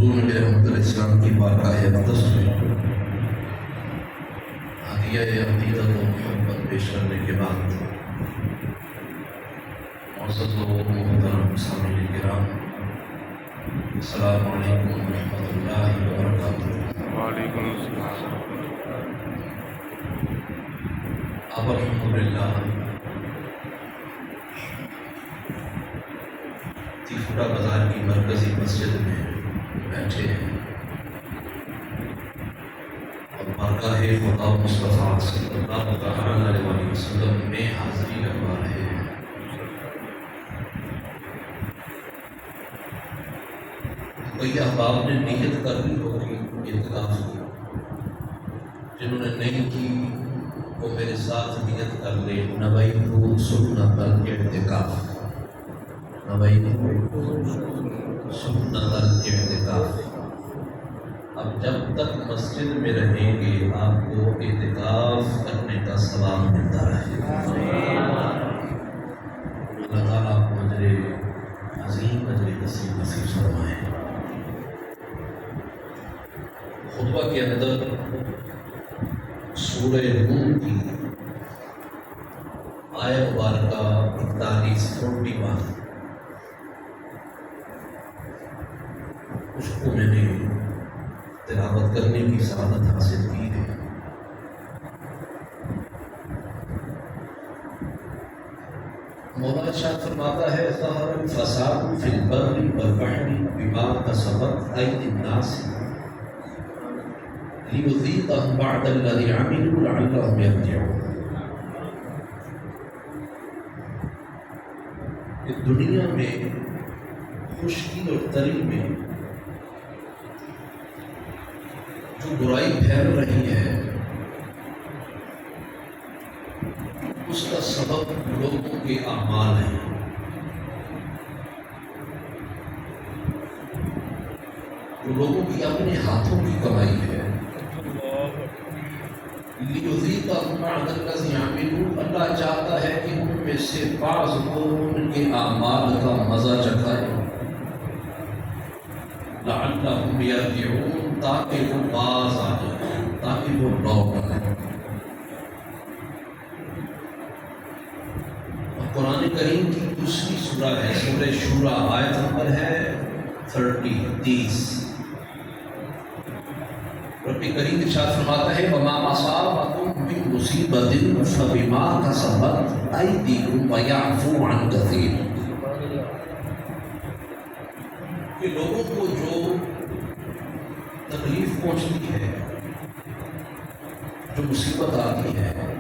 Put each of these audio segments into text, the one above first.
حضور نبی رحمت علیہ السلام کی بارگاہ اقدس میں ہدیہ عقیدت و محبت پیش کرنے کے بعد معزز و محترم سامعین کرام، السلام علیکم ورحمۃ اللہ وبرکاتہ۔ وعلیکم السلام۔ اب الحمدللہ تیفوٹا بازار کی مرکزی مسجد میں بیٹھے ہیں اور بارگاہ خدا مصطفیٰ صلی اللہ تعالیٰ علیہ وسلم میں حاضری لگوا رہے ہیں۔ کئی احباب نے نیت کر لی ہوگی اعتکاف کی، جنہوں نے نہیں کی وہ میرے ساتھ نیت کر لے، نویت سنت الاعتکاف، نویت سنت الاعتکاف۔ اب جب تک مسجد میں رہیں گے آپ کو اعتکاف کرنے کا ثواب ملتا رہے گا۔ اللہ تعالیٰ آپ کو اجر عظیم اجر کثیر نصیب فرمائے۔ خطبہ کے اندر سورہ نون کی آیت مبارکہ 41 اس کو میں نے تلاوت کرنے کی سعادت حاصل کی ہے۔ مولانا شاہ فرماتا ہے ظہر الفساد فی البر والبحر بما کسبت ایدی الناس لیذیقہم بعد الذی عملوا لعلہم یرجعون۔ کہ دنیا میں خشکی اور تری میں جو برائی پھیل رہی ہے اس کا سبب لوگوں کے اعمال ہیں۔ جو لوگوں کی اپنے ہاتھوں کی کمائی ہے۔ لیذیقہم بعد الذی عملوا، اللہ چاہتا ہے کہ ان میں سے بعض کو ان کے اعمال کا مزہ چکھائے، لعلہم یرجعون، تاکہ وہ باز آ جائیں، تاکہ وہ لوٹ آئیں۔ اور قرآن کریم کی دوسری سورہ ہے سورہ شورى، آیت نمبر ہے 30۔ رب کریم ارشاد فرماتا ہے وما اصابکم من مصیبۃ فبما کسبت ایدیکم ویعفو عن کثیر۔ کہ لوگوں کو جو تکلیف پہنچتی ہے، جو مصیبت آتی ہے،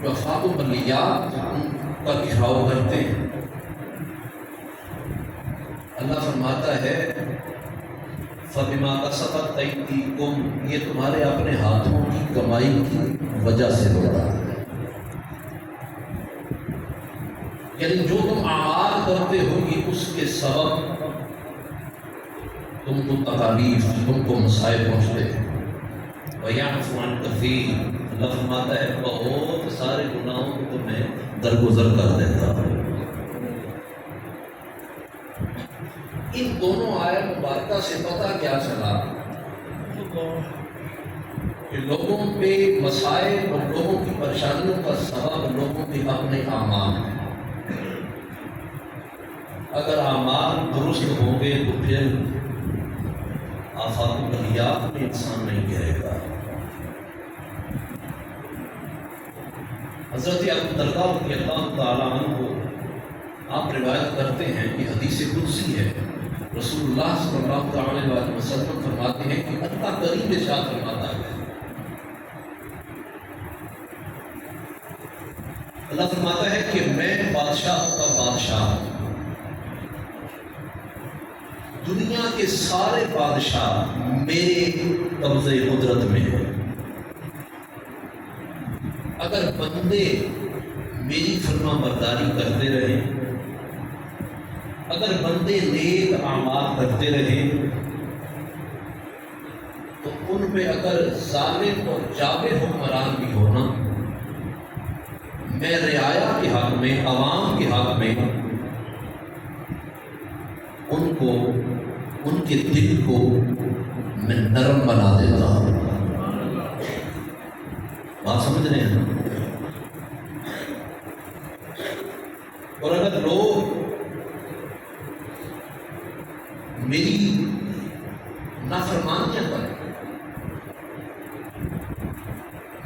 جو افات و بلیات ان کا گھیراؤ کرتے ہیں، اللہ فرماتا ہے فَبِمَا كَسَبَتْ أَيْدِيكُمْ، یہ تمہارے اپنے ہاتھوں کی کمائی کی وجہ سے ہوتا ہے۔ یعنی جو تم اعمال کرتے ہو گی اس کے سبب تم کو تکالیف، تم کو مسائل پہنچتے ہیں۔ وَيَعْفُو عَنْ كَثِيرٍ، اللہ فرماتا ہے بہت سارے گناہوں کو تمہیں درگزر کر دیتا ہے۔ ان دونوں آیت مبارکہ سے پتہ کیا چلا کہ لوگوں پہ مسائل اور لوگوں کی پریشانیوں کا سبب لوگوں کے اپنے اعمال ہیں۔ اگر اعمال درست ہوں گے تو پھر آفات و بلیات میں انسان نہیں گرے گا۔ حضرت ابو درداء رضی اللہ تعالیٰ عنہ کو آپ روایت کرتے ہیں کہ حدیث قدسی ہے، رسول اللہ صلی اللہ تعالیٰ علیہ وسلم فرماتے ہیں کہ اللہ کریم ارشاد فرماتا ہے، اللہ فرماتا ہے کہ میں بادشاہ کا بادشاہ ہوں، دنیا کے سارے بادشاہ میرے قبضے قدرت میں ہیں۔ اگر بندے میری فرما برداری کرتے رہے، اگر بندے نیک اعمال کرتے رہے تو ان پہ اگر ظالم اور جابر حکمران بھی ہونا، میں رعایا کے حق میں، عوام کے حق میں ان کو، ان کے دل کو میں نرم بنا دیتا ہوں۔ بات سمجھ رہے ہیں؟ اور اگر لوگ میری نافرمانیاں کریں،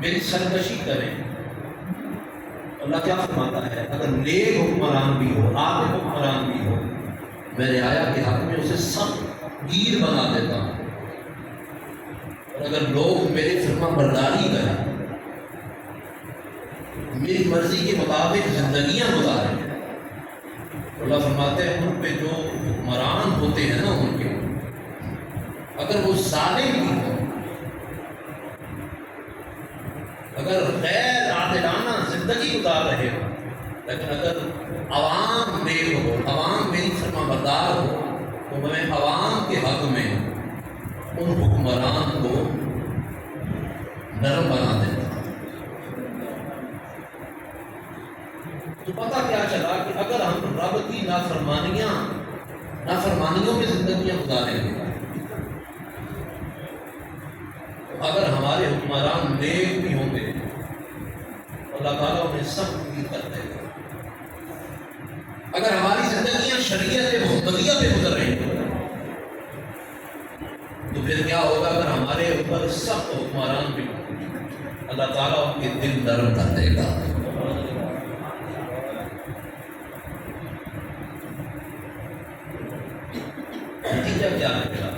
میری سرکشی کریں، اللہ کیا فرماتا ہے؟ اگر نیک حکمران بھی ہو، عادل حکمران بھی ہو، میں رعایا کے حق میں اسے سخت گیر بنا دیتا ہوں۔ اور اگر لوگ میری فرما برداری کریں، میری مرضی کے مطابق زندگیاں گزاریں، اللہ فرماتے ہیں ان پہ جو حکمران ہوتے ہیں نا، ان کے اگر وہ ظالم بھی ہوں، اگر غیر عادلانہ زندگی گزار رہے ہو، لیکن اگر عوام نیک ہو، عوام میری فرما بردار ہو، تو میں عوام کے حق میں ان حکمران کو نرم بنا دیتا ہوں۔ تو پتہ کیا چلا کہ اگر ہم رب کی نافرمانیوں میں زندگیاں گزاریں گے، تو اگر ہمارے حکمران نیک بھی ہوں گے، اللہ تعالیٰ انہیں سخت بھی کر دے گا۔ اگر ہماری زندگیاں شریعت محمدیہ پہ گزر رہی ہیں، تو پھر کیا ہوگا؟ اگر ہمارے اوپر سخت حکمران بھی ہوں، اللہ تعالیٰ ان کے دل نرم کر دے گا۔ نتیجہ کیا نکلا؟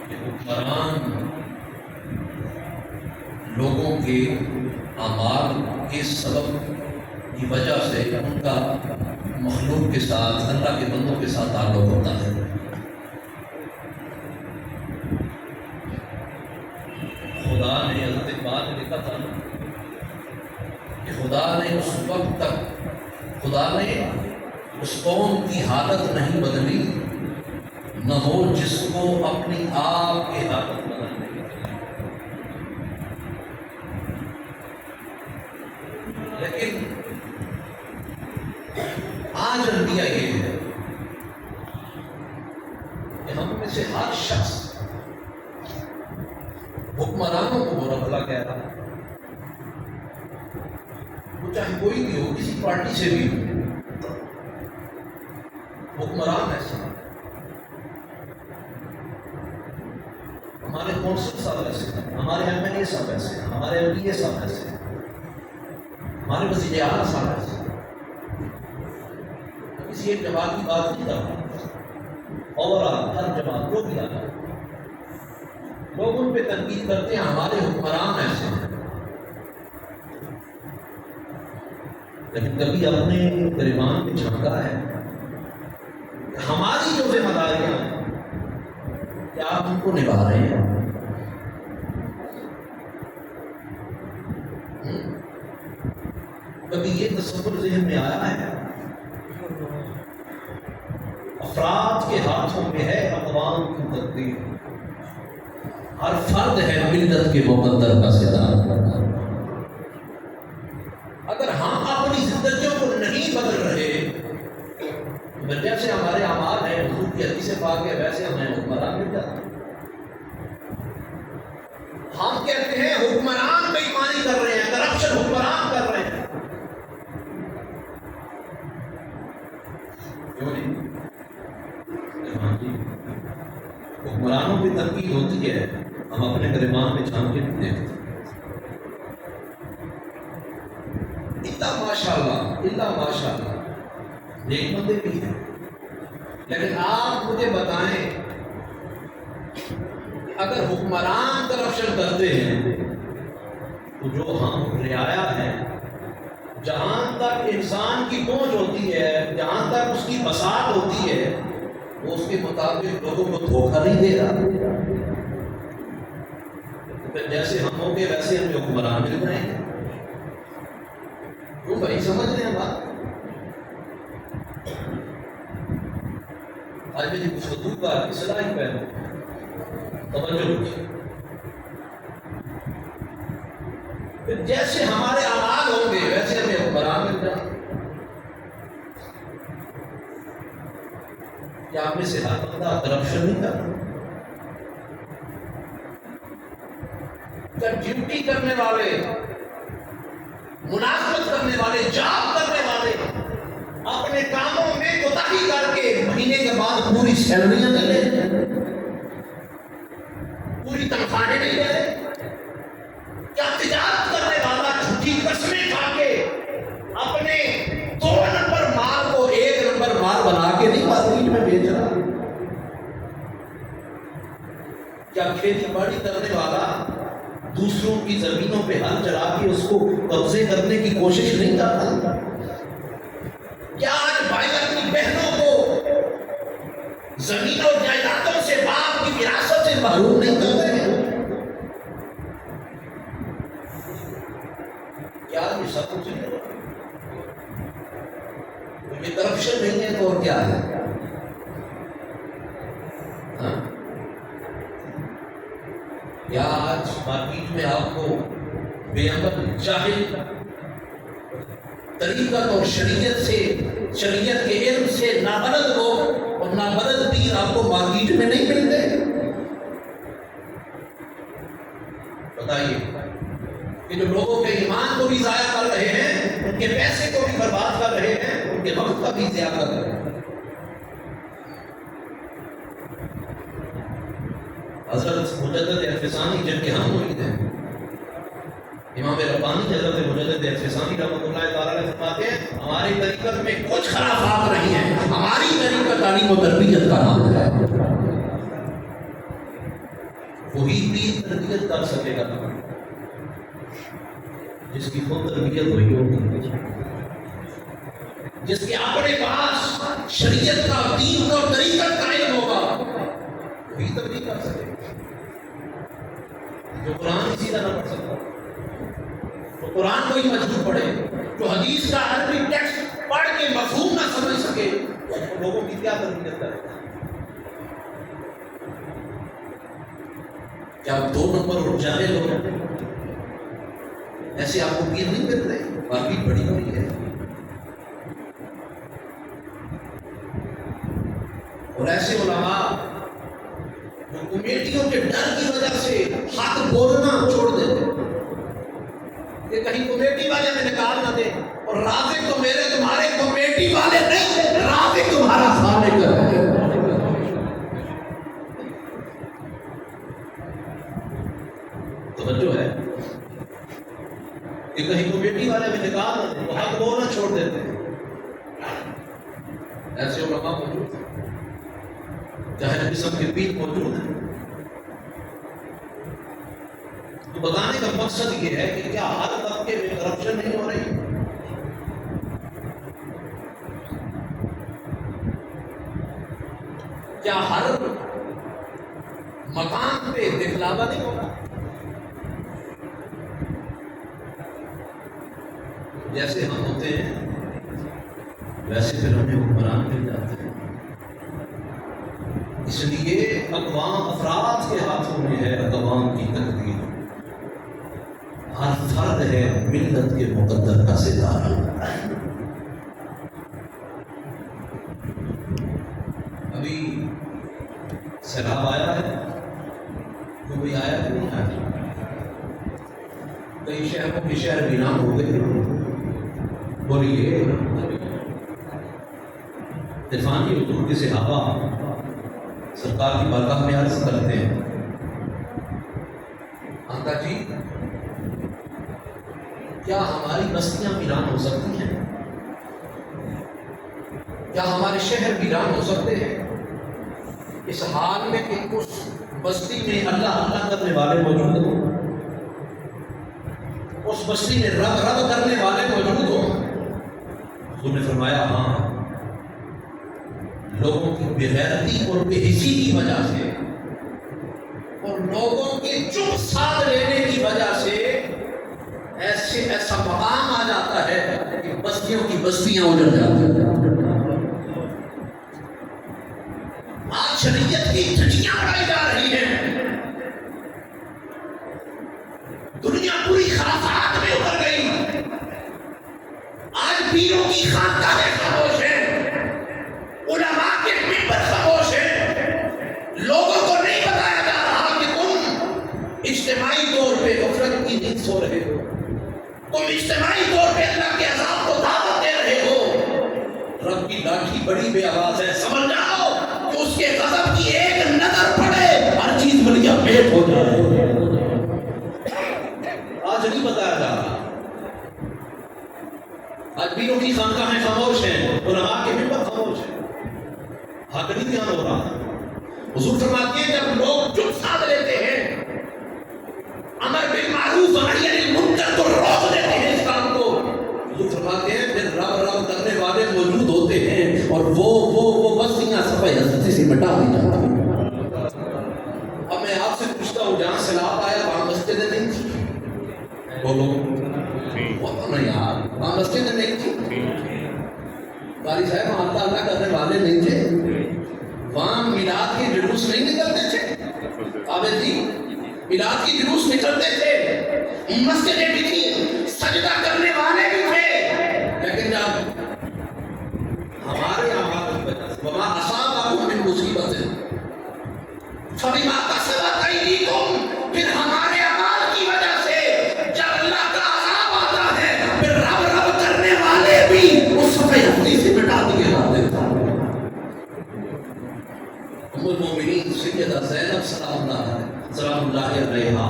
کہ حکمران لوگوں کے اعمال کے سبب کی وجہ سے ان کا مخلوق کے ساتھ، اللہ کے بندوں کے ساتھ تعلق ہوتا ہے۔ خدا نے حضرت اقبال نے لکھا تھا کہ خدا نے اس وقت تک، خدا نے اس قوم کی حالت نہیں بدلی، نہ ہو جس کو اپنی آپ کی حالت بدلنے کی۔ لیکن آج رویہ یہ ہے کہ ہم میں سے ہر شخص حکمرانوں کو برا بھلا کہہ رہا ہے، وہ چاہے کوئی بھی ہو، کسی پارٹی سے بھی ہو، حکمران ایسا ہے۔ ہمارے کونسل صاحب ایسے ہیں، ہمارے ایم ایل اے صاحب ایسے ہیں، ہمارے ایم پی اے صاحب ایسے ہیں، ہمارے وزیر اعلیٰ صاحب ایسے ہیں۔ کسی ایک جماعت کی بات نہیں کر رہا، اور ہر جماعت کو بھی آتا ہے، لوگ ان پہ تنقید کرتے ہیں، ہمارے حکمران ایسے ہیں۔ لیکن کبھی اپنے گریبان میں جھانکا ہے ہماری جو ذمہ داریاں ہیں، کیا آپ ان کو نبھا رہے ہیں؟ کبھی یہ تصور ذہن میں آیا ہے؟ افراد کے ہاتھوں میں ہے اقوام کی تقدیر، ہر فرد ہے ملت کے مقدر کا ستارہ۔ اگر ہم اپنی زندگیوں کو نہیں بدل رہے، جیسے ہمارے اعمال ہیں حضور کی حدیث پاک ہے، ویسے ہمیں حکمران مل جاتا ہے۔ ہم کہتے ہیں حکمران بے ایمانی کر رہے ہیں، کرپشن حکمران کر رہے ہیں، کیوں نہیں؟ حکمرانوں کی تنقید ہوتی ہے، ہم اپنے گریبان میں جھانک کے نہیں دیکھتے۔ اللہ ماشاء اللہ نیک بندے بھی ہیں، لیکن آپ مجھے بتائیں کہ اگر حکمران کرپشن کرتے ہیں تو جو ہم رعایا ہیں، جہاں تک انسان کی پہنچ ہوتی ہے، جہاں تک اس کی بساط ہوتی ہے، وہ اس کے مطابق لوگوں کو دھوکہ نہیں دے رہا۔ جیسے ہم ہوں گے ویسے ہمیں حکمران مل جائیں گے۔ تم بھائی سمجھ رہے ہیں بات؟ آج میری کچھ حدود کا اصلاحی پہلو توجہ رکھیے۔ پھر جیسے ہمارے اعمال ہوں گے ویسے ہمیں حکمران مل جائیں۔ کیا آپ میں سے ہر بندہ کرپشن نہیں کرتا؟ کیا ڈیوٹی کرنے والے، ملازمت کرنے والے، جاب کرنے والے اپنے کاموں میں کوتاہی کر کے مہینے کے بعد پوری سیلریاں نہیں لیتے، پوری تنخواہیں نہیں لیتے؟ کیا تجارت کرنے والا جھوٹی قسمیں کھا کے اپنے 2 نمبر مال کو 1 نمبر مال بنا کے نہیں مارکیٹ میں بیچ رہا؟ کیا کھیتی باڑی کرنے والا دوسروں کی زمینوں پہ ہل چلا کے اس کو قبضے کرنے کی کوشش نہیں کرتا؟ کیا آج بھائی اپنی بہنوں کو زمین اور جائیدادوں سے، باپ کی وراثت سے محروم نہیں کر رہے ہیں؟ کیا یہ سب کچھ نہیں؟ یہ کرپشن نہیں ہے تو اور کیا ہے؟ یا آج مارکیٹ میں آپ کو بے عمل جاہل طریقت اور شریعت کے علم سے نابلد لوگ اور نابلد پیر آپ کو مارکیٹ میں نہیں ملتے؟ بتائیے کہ جو لوگوں کے ایمان کو بھی ضائع کر رہے ہیں، ان کے پیسے کو بھی برباد کر رہے ہیں، ان کے وقت کا بھی ضیاع کر رہے ہیں۔ حضرت مجدد الفسانی جن کے ہم مرید ہیں، امام ربانی حضرت مجدد الفسانی رحمۃ اللہ تعالیٰ نے فرماتے ہیں ہماری طریقت میں کچھ خرافات نہیں ہیں، ہماری طریقت تعلیم و تربیت کا نام ہے۔ وہی پیر تربیت کر سکے گا جس کی خود تربیت ہوئی ہوگی، جس کے اپنے پاس شریعت کا، دین کا اور طریقت کا علم ہوگا، وہی تبلیغ کر سکے۔ جو قرآن سیدھا نہ پڑھ سکتا، تو قرآن کو ہی مجبور پڑھے، جو حدیث کا عربی ٹیکسٹ پڑھ کے مفہوم نہ سمجھ سکے، تو لوگوں کی کیا تربیت کرے؟ کیا آپ 2 نمبر اور جاہل ہو؟ ایسے آپ کو پیر نہیں مل رہے؟ مارکیٹ بڑی بڑی ہے، اور ایسے علماء جو کمیٹیوں کے ڈر کی وجہ سے حق بولنا چھوڑ دیتے کہ کہیں کمیٹی والے میں نکال نہ دیں، اور رازق تو میرے تمہارے کمیٹی والے نہیں، رازق تمہارا خالق ہے۔ توجہ ہے کہ کہیں کمیٹی والے میں نکال نہ دیں، وہ حق بولنا چھوڑ دیتے ہیں۔ ایسے علماء موجود ہیں، جاہل قسم کے پیر موجود ہیں۔ تو بتانے کا مقصد یہ ہے کہ کیا ہر طبقے میں کرپشن نہیں ہو رہی؟ کیا ہر مقام پہ دکھلاوا نہیں ہو رہا؟ جیسے ہم ہوتے ہیں ویسے پھر ہمیں حکمران مل جاتے ہیں۔ اس لیے اقوام افراد کے ہاتھوں میں ہے اقوام کی تقدیر، ہر فرد ہے ملت کے مقدر کا ستارہ۔ ابھی سیلاب آیا ہے، کوئی آیا کہ نہیں آیا؟ کئی شہروں کے شہر ویران ہو گئے۔ بولیے عرفان کی حضور کے صحابہ سرکار کی بارگاہ میں عرض کرتے ہیں، آقا جی کیا ہماری بستیاں ویران ہو سکتی ہیں؟ کیا ہمارے شہر ویران ہو سکتے ہیں؟ اس حال میں کہ اس بستی میں اللہ اللہ کرنے والے موجود ہوں، اس بستی میں رب رب کرنے والے موجود ہوں؟ حضور نے فرمایا ہاں، لوگوں کی بے غیرتی اور بے حسی کی وجہ سے اور لوگوں کے چپ ساتھ لینے کی وجہ سے ایسا مقام آ جاتا ہے کہ بستیوں کی بستیاں اجڑ جاتی ہیں۔ آج شریعت کی دھجیاں اڑائی جا رہی ہیں، دنیا پوری خرافات میں ابھر گئی، آج پیروں کی خانقاہیں خاموش ہیں، علماء کے منبر خاموش بڑی بے آواز ہے، سمجھ جاؤ کہ اس کے غضب کی ایک نظر پڑے ہر چیز بلیا پیٹ ہو جائے۔ آج نہیں بتایا جا رہا، آج پیروں کی خانقاہیں خاموش ہیں، علماء کے ممبر خاموش ہیں، حق نہیں دھیان ہو رہا۔ حضور فرماتے ہیں جب لوگ چپ سادھ لیتے ہیں، امر بالمعروف و نہی عن المنکر کو روک دیتے ہیں اس کام کو، حضور فرماتے ہیں پھر رب رب کرنے والے موجود ہوتے ہیں اور وہ بستیاں صفحہ ہستی سے مٹا دی جاتی ہیں۔ اب میں آپ سے پوچھتا ہوں، جہاں سیلاب آیا وہاں مسجدیں نہیں تھی؟ بولو بولو نا یار، وہاں مسجدیں نہیں تھی؟ قاری صاحب وہاں اللہ اللہ کرنے والے نہیں تھے؟ وہاں میلاد کے جلوس نہیں نکلتے تھے؟ عابد جی میلاد کی جلوس نکلتے تھے، مسجدیں بھی تھی، سجدہ کرنے والے بھی تھے، لیکن جب ہمارے اعمال کی وجہ سے وما اصابکم من مصیبت فبما کسبت ایدیکم، پھر ہمارے اعمال کی وجہ سے جب اللہ کا عذاب آتا ہے پھر رب رب کرنے والے بھی اس صفحہ ہستی سے مٹا دیے جاتے ہیں۔ ام المومنین سیدہ زینب سلام اللہ علیہا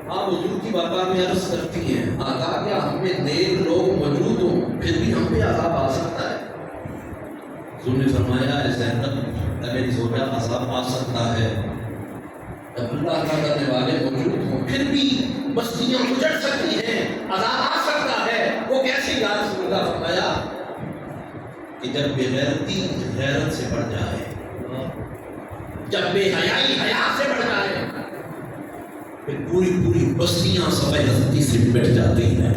آپ حضور کی بارگاہ میں عرض کرتی ہیں، آقا کیا ہم میں نیک لوگ موجود ہوں پھر بھی ہم پہ عذاب آ سکتا ہے؟ حضور نے فرمایا اے زینب میری زوجہ عذاب آ سکتا ہے، جب اللہ کا کرنے والے موجود ہوں پھر بھی بستیاں اجڑ سکتی ہیں، عذاب آ سکتا ہے۔ وہ کیسی بات رسول اللہ فرمایا کہ جب بے غیرتی غیرت سے بڑھ جائے، جب بے حیائی حیا سے بڑھ جائے، پھر پوری بستیاں صفحہ ہستی سے مٹ جاتی ہیں۔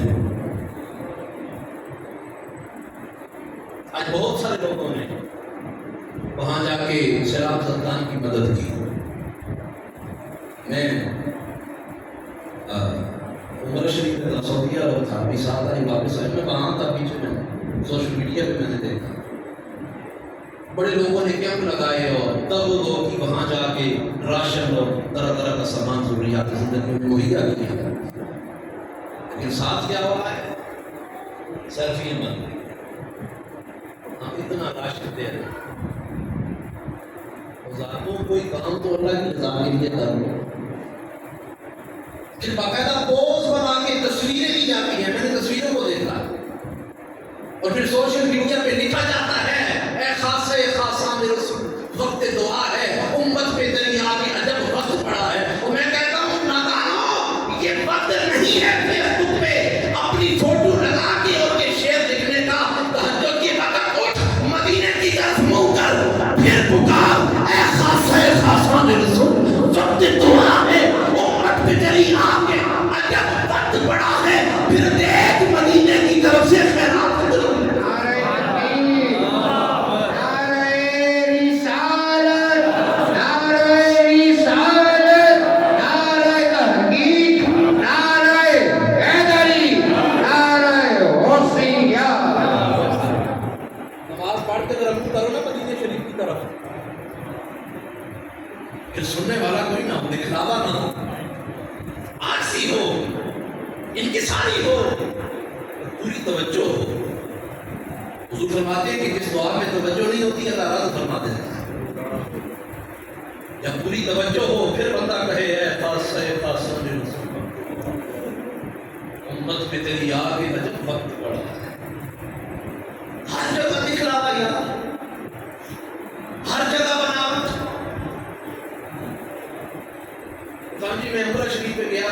آج بہت سارے لوگوں نے وہاں جا کے سیلاب زدگان کی مدد کی۔ میں عمر شریف میں سعودیہ اور تھا، ابھی ساتھ آئی واپس آئی، میں وہاں تھا، پیچھے میں سوشل میڈیا پہ میں نے دیکھا بڑے لوگوں نے کیمپ لگائے اور تب وہ لوگ کہ وہاں جا کے راشن اور طرح طرح کا سامان ضروریات زندگی میں مہیا کیا، لیکن ساتھ کیا ہوا ہے؟ سیلفی بن گئی۔ ہم اتنا راشن دے رہے ہیں، ذاتوں کوئی کام تو اللہ کی رضا کے لیے کر لو، پھر باقاعدہ پوز بنا کے تصویریں لی جاتی ہیں، میں نے تصویروں کو دیکھا، اور پھر سوشل میڈیا پہ لکھا جاتا ہے اے خاصے خاصہ میرے رسول وقت دعا ہے، امت پہ تیری آگے عجب وقت پڑا ہے۔ اور میں کہتا ہوں نادانوں، یہ وقت نہیں ہے فیس بک پہ اپنی فوٹو لگا کے اور یہ شعر لکھنے کا، تہجد کے وقت اٹھ مدینے کی طرف منہ کر پھر پکار اے خاصے خاصہ میرے رسول وقت دعا ہے، امت پہ تیری آگے عجب وقت پڑا ہے، پھر دیکھ مدینے کی طرف سے خیرات سننے والا کوئی نہ ہو، دکھلاوا نہ ہو، عاجزی ہو، انکساری ہو، پوری توجہ ہو۔ حضور فرماتے ہیں کہ جس دعا میں توجہ نہیں ہوتی اللہ رد فرما دیتا ہے۔ جب پوری توجہ ہو پھر بندہ کہے اے خاصہ خاصہ میرے رسول امت پہ تیری آگے عجب وقت پڑا ہے۔ ہر جگہ دکھلاوا یار، ہر جگہ بناوٹ۔ جی میں عمرہ شریف پہ گیا،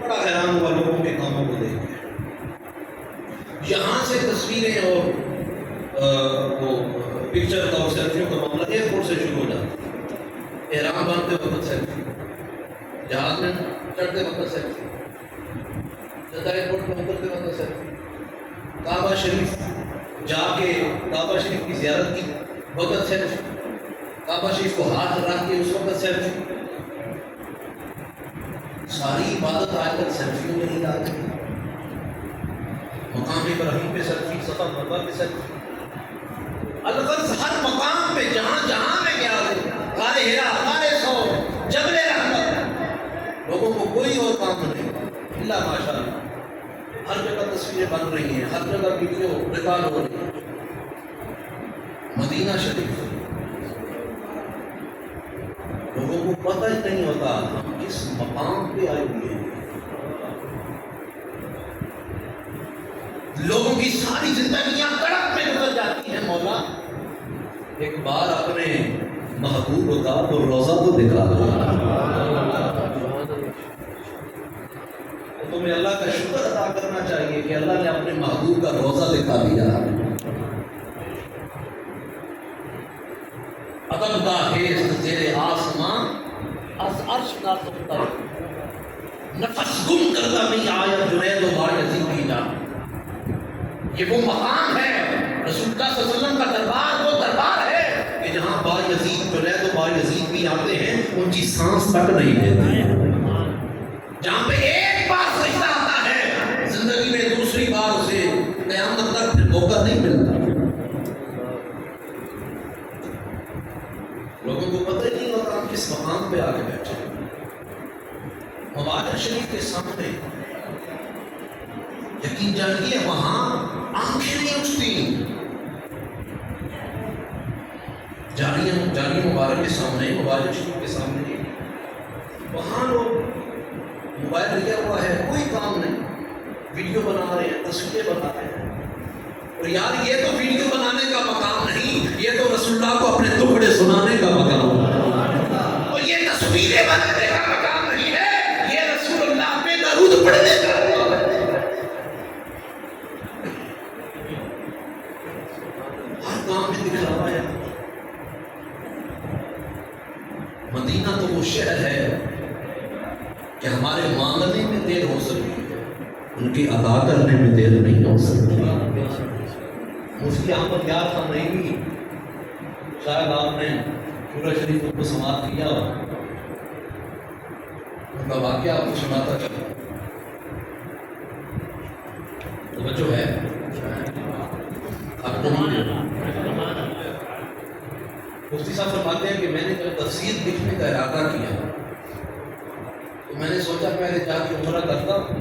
بڑا حیران ہوا لوگوں کے کاموں کو دیکھ کے۔ یہاں سے تصویریں اور وہ پکچر اور سیلفیوں کا معاملہ ایئرپورٹ سے شروع ہو جاتا ہے۔ احرام باندھتے وقت سیلفی، جہاز میں چڑھتے وقت سیلفی، جدہ ایئرپورٹ میں اترتے وقت سیلفی، کعبہ شریف جا کے کعبہ شریف کی زیارت کی وقت سیلفی، کعبہ شریف کو ہاتھ رکھ کے اس وقت سیلفی۔ ساری عبادت آج کل سیلفیوں میں ہی ڈال گئی۔ مقام ابراہیم پہ سیلفی، صفا مروا پہ سیلفی، الغرض ہر مقام پہ جہاں جہاں میں گیا ہوں، غار ہرا، غار ثور، جبل رحمت، لوگوں کو کوئی اور کام نہیں اللہ ماشاء اللہ۔ ہر جگہ تصویریں بن رہی ہیں، ہر جگہ ویڈیو ریکارڈ ہو رہی ہیں، مدینہ شریف لوگوں کو پتہ ہی نہیں ہوتا ہم کس مقام پہ آئے ہوئے ہیں. لوگوں کی ساری زندگیاں تڑپ میں گزر جاتی ہیں. مولا ایک بار اپنے محبوب کا تو روزہ تو دکھا دو. تمہیں اللہ کا شکر ادا کرنا چاہیے کہ اللہ نے اپنے محبوب کا روزہ دکھا دیا. ادب کا خیز تیرے آسمان از عرش کا تختہ نفس گم کرتا نہیں آیا جنید و بایزید کی جان. یہ وہ مقام ہے رسول اللہ صلی اللہ علیہ وسلم کا دربار، وہ دربار ہے کہ جہاں بایزید جنید و بایزید بھی آتے ہیں ان کی سانس تک نہیں لیتے ہیں. جہاں پہ ایک بار سجدہ آتا ہے زندگی میں دوسری بار اسے قیامت تک موقع نہیں ملتا. لوگوں کو پتہ ہی نہیں ہوتا ہم کس مقام پہ آگے بیٹھے ہیں. مبارک شریف کے سامنے یقین جانیے وہاں آنکھیں نہیں اٹھتی. جانی مبارک کے سامنے، مبارک شریف کے سامنے وہاں لوگ موبائل لیا ہوا ہے، کوئی کام نہیں، ویڈیو بنا رہے ہیں، تصویریں بنا رہے ہیں. اور یار یہ تو ویڈیو بنانے کا مقام نہیں، یہ تو رسول اللہ کو اپنے ٹکڑے سنانے کا مقام ہے. اور یہ تصویریں بنانے کا مقام نہیں ہے، یہ رسول اللہ پہ درود پڑھنے کا مقام ہے. ہر کام میں دکھ رہا ہے. مدینہ تو وہ شہر ہے کہ ہمارے مانگنے میں دیر ہو سکتی ہے، ان کی ادا کرنے میں دیر نہیں ہو سکتی. مفتی احمد یار خان نہیں بھی شاید آپ نے پورا شریف کو سماعت کیا ان کا واقعہ آپ کو سناتا چلا. تو بچوں ہے آپ کو مفتی صاحب فرماتے ہیں کہ میں نے جب تفسیر لکھنے کا ارادہ کیا تو میں نے سوچا پہلے جا کے عمرہ کرتا ہوں،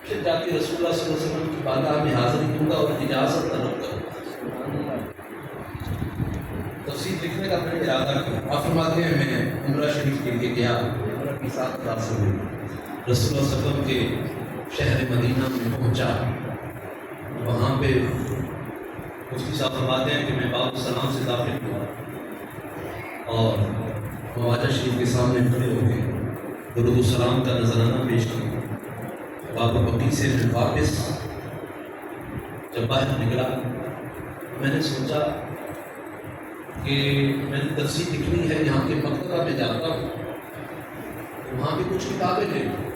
پھر جا کے رسول اللہ صلی اللہ علیہ وسلم کی بارگاہ میں حاضری دوں گا اور اجازت طلب کروں گا. تفسیر لکھنے کا میں نے ارادہ کیا. آپ فرماتے ہیں میں عمرہ شریف کے لیے گیا، عمرہ کی ساتھ رات سے ہوئی، رسول اللہ صلی اللہ علیہ وسلم کے شہر مدینہ میں پہنچا. وہاں پہ مفتی صاحب فرماتے ہیں کہ میں باب السلام سے داخل ہوا اور خواجہ شریف کے سامنے کھڑے ہو گئے، درود السلام کا نذرانہ پیش کیا. بابا بقی سے میں واپس جب باہر نکلا میں نے سوچا کہ میں نے تفسیر لکھنی ہے، یہاں کے مکتبہ میں جاتا ہوں تو وہاں بھی کچھ کتابیں لے لوں.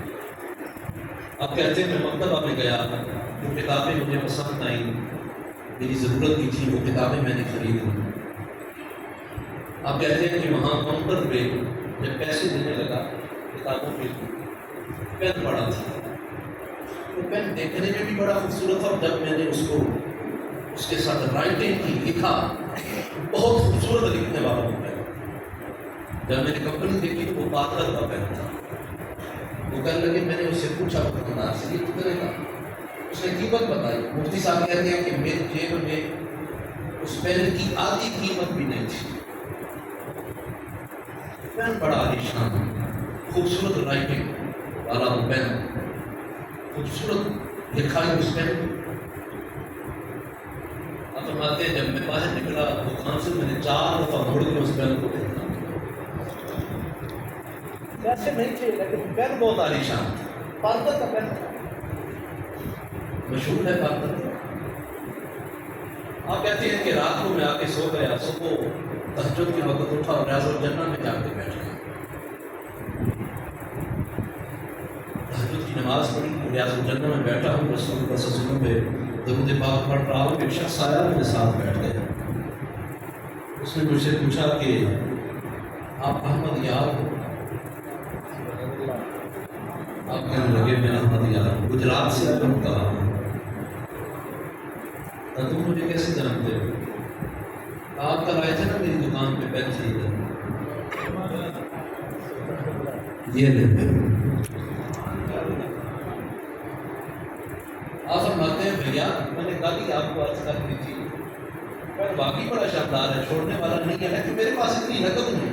اب کہتے ہیں میں مکتبہ میں گیا، جو کتابیں مجھے پسند آئیں، میری ضرورت کی تھی، وہ کتابیں میں نے خرید لی. آپ کہتے ہیں کہ وہاں کاؤنٹر پہ جب پیسے دینے لگا کتابوں پہ پین پڑا تھا. وہ پین دیکھنے میں بھی بڑا خوبصورت تھا، اور جب میں نے اس کے ساتھ رائٹنگ کی، لکھا، بہت خوبصورت لکھنے والا پین. جب میں نے کمپنی دیکھی تو وہ پاتر کا پین تھا. وہ کہنے لگے، میں نے اس سے پوچھا دکاندار سے یہ کتنے کا؟ اس نے قیمت بتائی. مفتی صاحب کہتے ہیں کہ میری جیب میں اس پین کی آدھی قیمت بھی نہیں تھی. پین بڑا عالیشان، خوبصورت رائٹنگ والا وہ پین، خوبصورت لکھائی اس پین. اب فرماتے ہیں جب میں باہر نکلا دکان سے میں نے 4 دفعہ مڑ کے اس پین کو دیکھا. پیسے نہیں تھے لیکن پین بہت عالیشان، پارکر کا پین تھا، مشہور ہے پارکر. آپ کہتے ہیں کہ رات کو میں آ کے سو گیا، صبح تہجد کے وقت اٹھا اور ریاض الجنہ میں جا کے بیٹھ گیا. تہجد کی نماز پڑھی، ریاض الجنہ میں بیٹھا ہوں، رسول اللہ صلی اللہ علیہ وسلم پہ درود پاک پڑھ رہا ہوں. ایک شخص آیا میرے ساتھ بیٹھ گیا. اس نے مجھ سے پوچھا کہ آپ احمد یار ہو؟ آپ کہنے لگے میں احمد یار ہوں، گجرات سے آپ کہا ہوں. تم مجھے کیسے جانتے ہو؟ آپ کل آئے تھے نا میری دکان پہ پین خریدنے، یہ لے پین. آپ فرماتے ہیں بھیا میں نے کہا کہ آپ کو عرض کرنی تھی پر واقعی بڑا شاندار ہے، چھوڑنے والا نہیں ہے کہ میرے پاس اتنی رقم نہیں.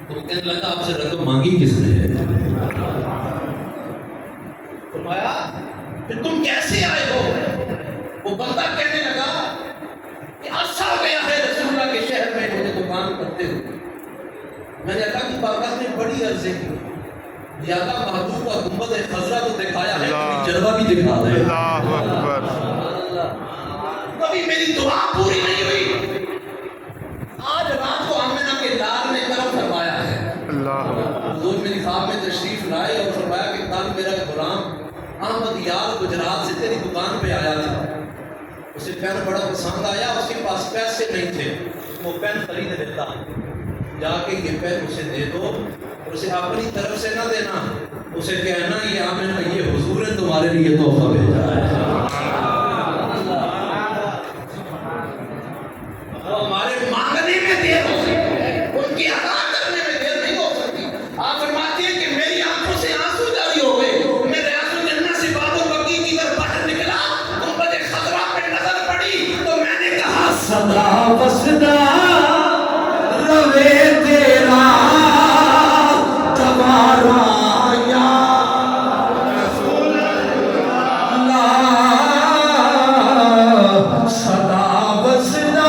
تو کہنے لگا آپ سے رقم مانگی کس نے ہے؟ فرمایا کہ تم کیسے آئے ہو؟ وہ بندہ کہنے لگا کہ عرصہ ہو گیا ہے رسول اللہ کے شہر میں مجھے دکان کرتے ہوئے. میں نے اللہ کی بارگاہ میں بڑی عرضیں کی، زیادہ محبوب کا گنبد خضرا تو دکھایا ہے، کبھی جلوہ بھی دکھا دے. اللہ اکبر. کبھی میری دعا پوری نہیں ہوئی. آج رات کو آمنہ کے لال نے کرم فرمایا ہے. حضور میری خواب میں تشریف لائے اور فرمایا کہ کل میرا غلام احمد یار گجرات سے تیری دکان پہ آیا تھا، اسے پین بڑا پسند آیا، اس کے پاس پیسے نہیں تھے، وہ پین خرید لیتا، جا کے یہ پین اسے دے دو اور اسے اپنی طرف سے نہ دینا، اسے کہنا یہ آمنہ یہ حضور نے تمہارے لیے تحفہ بھیجا ہے. ہمارے مانگنے میں دیر ہو سکتی ہے، ان کی ادا کرنے میں دیر نہیں ہو سکتی. آپ فرماتے ہیں کہ میری آنکھوں سے آنسو جاری ہو گئے، میرے آنسو جنت سے بادل بکی کی طرف باہر نکلا، گنبد خضرا پہ نظر پڑی تو میں نے کہا صدا وسدا روے تیرا تبارا یا رسول اللہ، صدا وسدا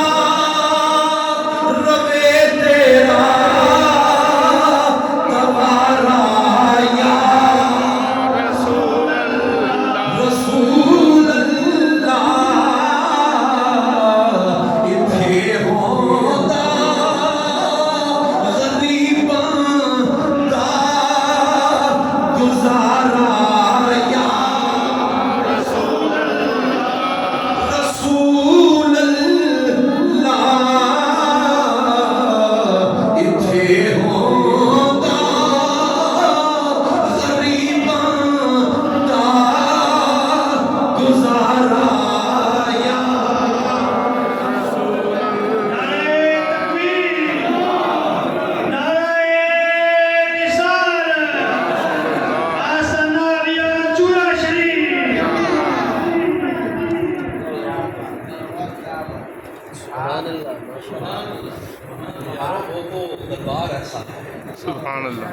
سبحان اللہ.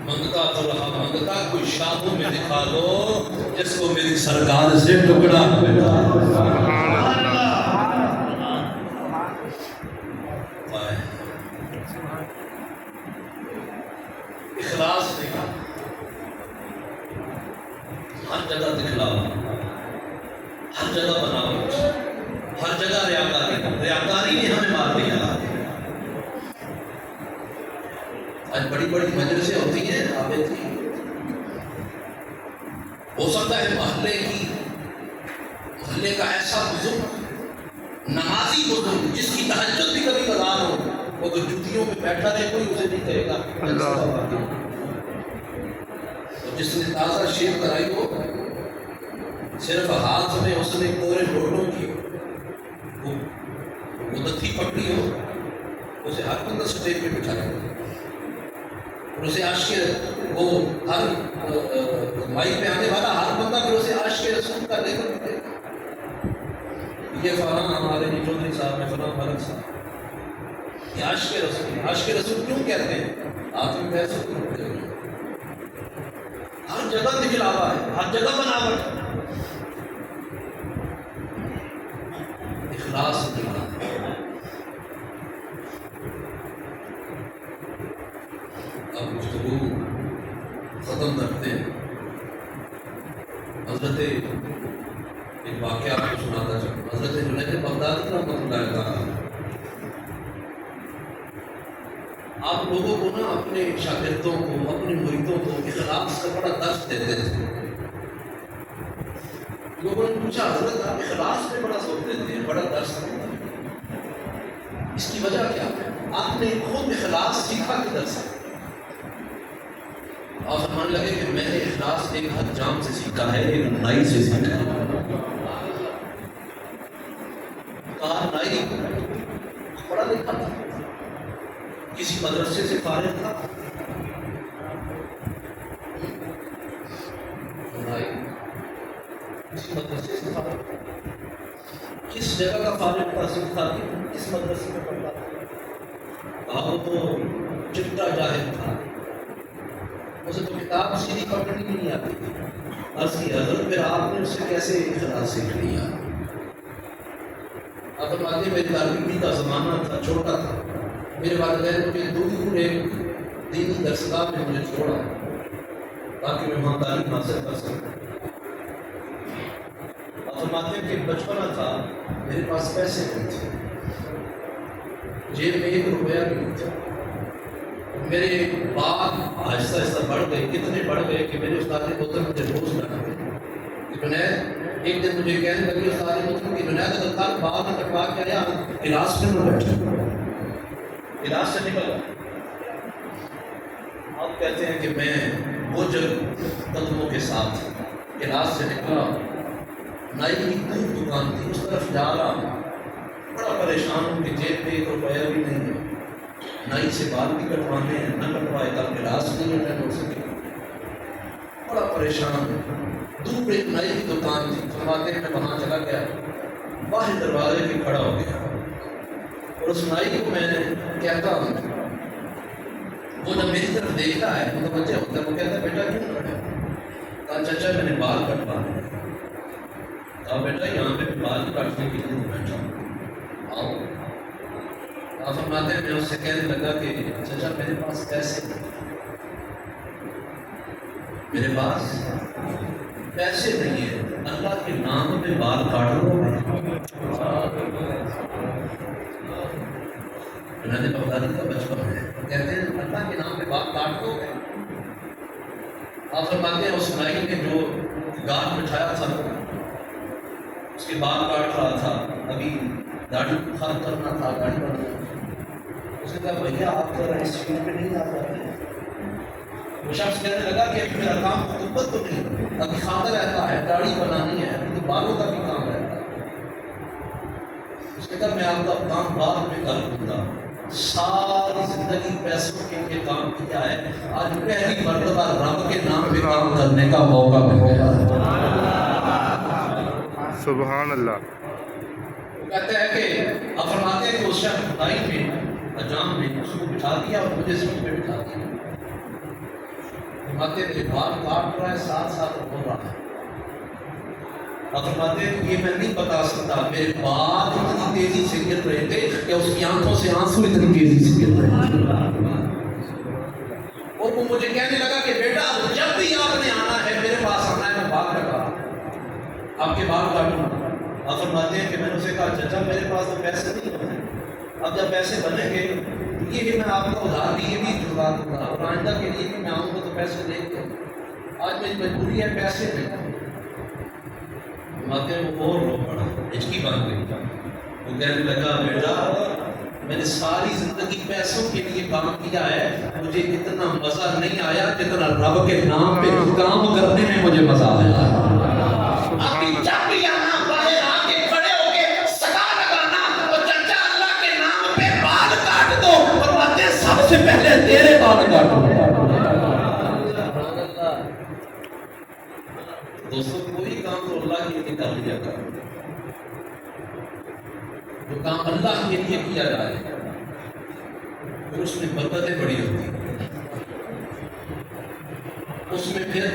منگتا تو رہا منگتا، کوئی شادوں میں دکھا دو جس کو میری سرکار سے ٹکڑا ملا. اخلاص دکھا، ہر جگہ دکھلاوا، ہر جگہ بناوٹ، ہر جگہ ریاکاری. ریاکاری نے ہمیں مار دیا. آج بڑی بڑی مجلسیں ہوتی ہیں، آبے تھی، ہو سکتا ہے محلے کا ایسا بزرگ، نمازی بزرگ جس کی تہجد بھی کبھی قضا ہو، وہ تو جوتیوں میں بیٹھا رہے، کوئی اسے نہیں کہے گا. اور جس نے تازہ شیو کرائی ہو، صرف ہاتھ میں اس نے پورے لوٹوں کی وہ نتھی پکڑی ہو، اسے ہر بندہ سٹیج پہ بٹھا رہے گا. اور اسے عاشق وہ ہر مائک پہ آنے والا ہر بندہ پھر اسے عاشق رسول کا لیبل دے گا. یہ فلاں ہمارے چودھری صاحب میں فلاں ملک صاحب، یہ عاشق رسول. عاشق رسول کیوں کہتے ہیں؟ آپ میں پیسے کیوں ہوتے ہیں؟ ہر جگہ دکھلاوا ہے، ہر جگہ بناوٹ. اخلاص دکھانا. اب گفتگو ختم کرتے ہیں. حضرت ایک واقعہ آپ کو سناتا چاہوں. حضرت جنید بغدادی رحمۃ اللہ تعالیٰ آپ لوگوں کو نا، اپنے شاگردوں کو، اپنے مریدوں کو اخلاص کا بڑا درس دیتے تھے. لوگوں نے پوچھا حضرت آپ اخلاص پہ بڑا زور دیتے ہیں، بڑا درس دیتے ہیں، اس کی وجہ کیا ہے؟ آپ نے خود اخلاص سیکھا کدھر سے؟ آپ فرمانے لگے کہ میں نے اخلاص ایک حجام سے سیکھا ہے، ایک نائی سے سیکھا ہے. کہا نائی پڑھا لکھا تھا، کسی مدرسے سے فارغ تھا، نائی کسی مدرسے سے فارغ تھا. کس جگہ کا فارغ تحصیل تھا کہ کس مدرسے میں پڑھتا تھا؟ وہ تو چٹا جاہل تھا، اسے تو کتاب سیدھی پکڑنی نہیں آتی تھی۔ عرض کی حضرت پھر آپ نے اس سے کیسے اخلاص سیکھ لیا؟ آپ فرماتے میری تعلیمی کا زمانہ تھا، چھوٹا تھا، میرے والدین مجھے دور ایک دینی درسگاہ میں مجھے چھوڑا تاکہ میں وہاں تعلیم حاصل کر سکوں۔ آپ فرماتے ہیں کہ بچپنا تھا، میرے پاس پیسے نہیں تھے، جیب میں 1 روپیہ بھی نہیں تھا۔ میرے باپ آہستہ آہستہ بڑھ گئے، کتنے بڑھ گئے کہ میرے استاد محترم مجھے روز لگا کہ جنید ایک دن مجھے کہنے لگی استاد محترم کی جنید اگر کل باغ میں کٹوا کے آیا کلاس میں نہ بیٹھے، کلاس سے نکل گیا۔ آپ کہتے ہیں کہ میں بوجھل قدموں کے ساتھ کلاس سے نکلا، نائی کی دور دکان تھی اس طرف جا رہا ہوں، بڑا پریشان ہوں کہ جیب میں 1 روپیہ بھی نہیں ہے، نائی سے بال بھی کٹوانے ہیں، نہ کٹوائے کل کلاس نہیں اٹینڈ ہو سکے، بڑا پریشان ہوں۔ دور ایک نائی کی دکان تھی، فرماتے ہیں میں وہاں چلا گیا، باہر دروازے پہ کھڑا ہو گیا اور اس نائی کو میں نے کہتا ہوں، وہ جب میری طرف دیکھتا ہے متوجہ ہوتا ہے، وہ کہتا ہے بیٹا کیوں کھڑے ہو؟ کہا چچا میں نے بال کٹوانے ہیں۔ کہا بیٹا یہاں پہ بال کاٹنے کے لیے بیٹھا ہوں، آؤ۔ آپ فرماتے ہیں میں اس سے کہنے لگا کہ چچا میرے پاس پیسے نہیں، میرے پاس پیسے نہیں ہیں، اللہ کے نام پہ بال کاٹ لو۔ جنید بغدادی کا بچپن ہے، کہتے ہیں اللہ کے نام پہ بال کاٹ دو گے؟ آپ فرماتے ہیں اس نائی نے جو گاٹ بچھایا تھا اس کے بال کاٹ رہا تھا، ابھی داڑھی ختم کرنا تھا، داڑھی بنانا تھا، اس نے کہا بھیا آپ ذرا اس فیلڈ پہ نہیں آ پاتے۔ وہ شخص کہنے لگا کہ ابھی میرا کام خطبت تو نہیں، ابھی کھاتا رہتا ہے، داڑھی بنانی ہے، ابھی تو بالوں کا بھی کام رہتا ہے۔ اس نے کہا میں آپ کا کام بعد میں کر دوں گا، ساری زندگی پیسوں کے لیے کام کیا ہے، آج پہلی مرتبہ رب کے نام پہ کام کرنے کا موقع مل گیا۔ سبحان اللہ۔ وہ کہتا ہے کہ آپ فرماتے ہیں کہ اس شخص خدائی میں اجام نے اس کو بٹھا دیا اور مجھے سیٹ پہ بٹھا دیا، فرماتے ہیں میرے بال کاٹ رہا ہے ساتھ ساتھ بول رہا ہے۔ آپ فرماتے ہیں کہ یہ میں نہیں بتا سکتا میرے بال اتنی تیزی سے گر رہے تھے کہ اس کی آنکھوں سے آنسو اتنی تیزی سے گر رہے تھے، اور وہ مجھے کہنے لگا کہ بیٹا جب بھی آپ نے آنا ہے میرے پاس آنا ہے، میں بال کٹا آپ کے بال کاٹوں۔ آپ فرماتے ہیں کہ میں نے اسے کہا چچا میرے پاس تو پیسے نہیں بنے، اب جب پیسے بنیں گے یہ بھی میں آپ کو ادھار دیے بھی چکا دوں گا، اور آئندہ کے لیے بھی میں آؤں گا تو پیسے دے کے، آج میری مجبوری ہے پیسے نہیں۔ فرماتے ہیں وہ اور رو پڑا، ہچکی بن گئی، وہ کہنے لگا بیٹا میں نے ساری زندگی پیسوں کے لیے کام کیا ہے، مجھے اتنا مزہ نہیں آیا جتنا رب کے نام پہ کام کرنے میں مجھے مزہ آیا۔ ابھی جب بھی آنا باہر آ کے کھڑے ہو کے سگا لگانا اور چچا اللہ کے نام پہ بال کاٹ دو، فرماتے ہیں سب سے پہلے تیرے بال کاٹو۔ دوستوں کوئی کام تو اللہ کے لیے کر لیا کرو، جو کام اللہ کے لیے کیا جائے پھر اس میں برکتیں بڑی ہوتی ہیں، اس میں پھر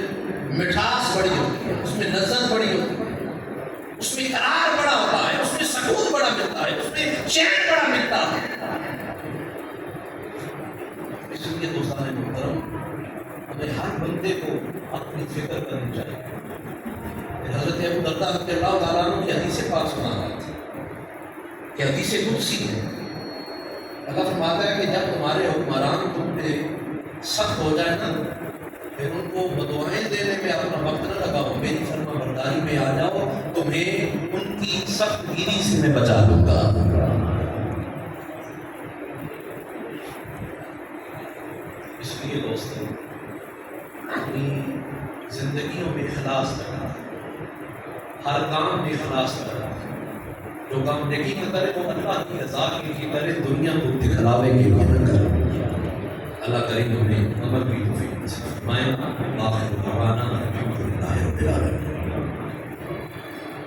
مٹھاس بڑی ہوتی ہے، اس میں لذت بڑی ہوتی ہے، اس میں اقرار بڑا ہوتا ہے، اس میں سکون بڑا ملتا ہے، اس میں چین بڑا ملتا ہے۔ اس لیے دوستان محترم ہمیں ہر بندے کو اپنی فکر کرنی چاہیے۔ حضرت ابو درداء رضی اللہ تعالیٰ عنہ کی حدیث پاک سنا رہا تھا کہ حدیث قدسی ہے، اللہ فرماتا ہے کہ جب تمہارے حکمران تم پہ سخت ہو جائے نا پھر ان کو بدوائیں دینے میں اپنا وقت نہ لگاؤ، میری فرما برداری میں آ جاؤ، تمہیں ان کی سخت گیری سے میں بچا دوں گا۔ اس لیے دوستوں اپنی زندگیوں میں اخلاص کرنا، ہر کام میں اخلاص کرنا، جو کام نیکی نہ کرے وہ اللہ کی رضا کے لیے کرے، دنیا کو دکھلاوے کے لیے نہ کرے۔ اللہ کریم ہمیں عمل بھی